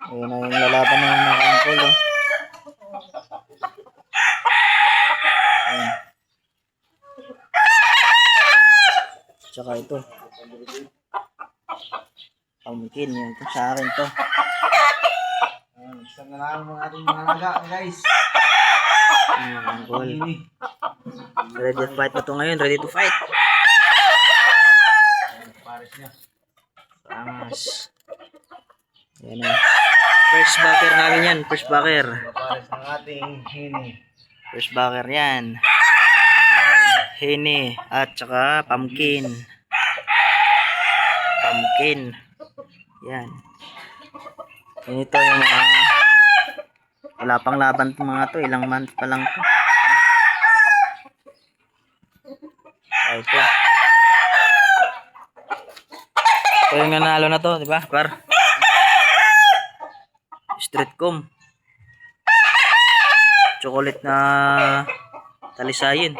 Ayun na yung lalaban ng mga angkol. Oh. Ayun. Tsaka ito. Pumpkin. Yun. Ito sa akin to. Isang na lang mga ating mga alaga, guys. Angkol. Ready to fight na to ngayon. Ready to fight. Pares niya. Angas. Yan o. First backer namin yan. First backer. Pares ng ating hini. First backer yan. Hini. At saka pumpkin. Pumpkin. Yan. Yan ito yung mga wala pang laban itong mga to. Ilang month pa lang to. Ay, ito. Ito yung nanalo na to, di ba? Par. Streetcom. Chocolate na talisayin.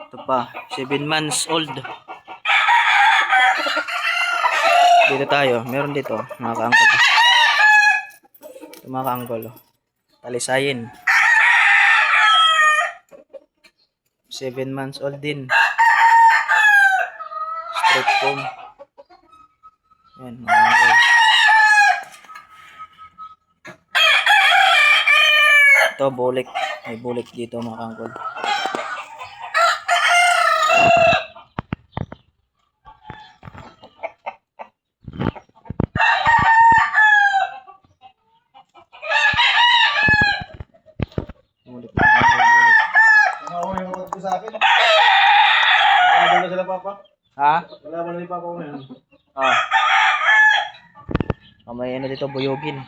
Ito pa, 7 months old. Dito tayo, meron dito, mga kaangkol. Ito mga kaangkol. Talisayin. 7 months old din. Streetcom. Yan, mga kaangkol. Ito, bulik. May bulik dito mga kaangkol. Bulik mga kaangkol, bulik. Ano ako yung kapatid ko sa akin? Wala ba na sila, Papa? Ha? Wala ba na ni Papa ko ngayon? Ah. May ano dito, buyogin.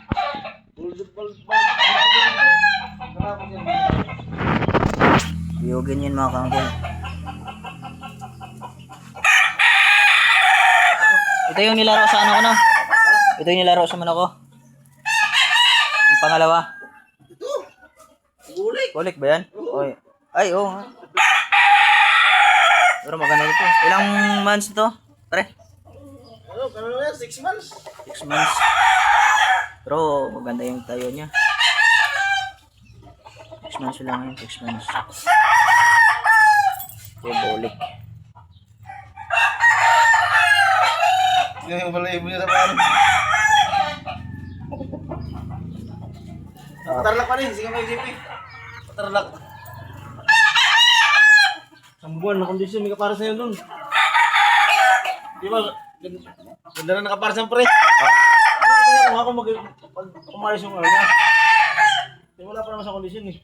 Buyogin yun mga kaangkol. Ito yung nilaro sa ano ko no? Ito yung nilaro sa manok ko. Yung pangalawa. Bulik! Bulik ba yan? Oy. Ay, oo nga. Pero maganda dito. Ilang months ito? Pre? Ano, kano na yan? 6 months? 6 months. Pero maganda yung tayo niya. 6 months lang yun. 6 months. Ito yung bulik. Hindi yung balayibo niya sa paano. Patarlak pa rin, sige may isipin. Patarlak. Ang buwan na kondisyon, may kaparas na yun dun. Di ba, ganda na nakaparas ng pre. Tingnan mo ako pag umalis yung ano niya. Di wala pa naman sa kondisyon eh.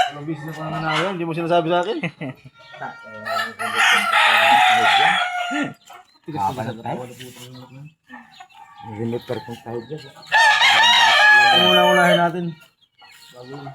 Anong business na nanalo? Hindi mo sinasabi sa akin. Limiter kung tayo dyan. Ano muna unahin natin? Bago yun.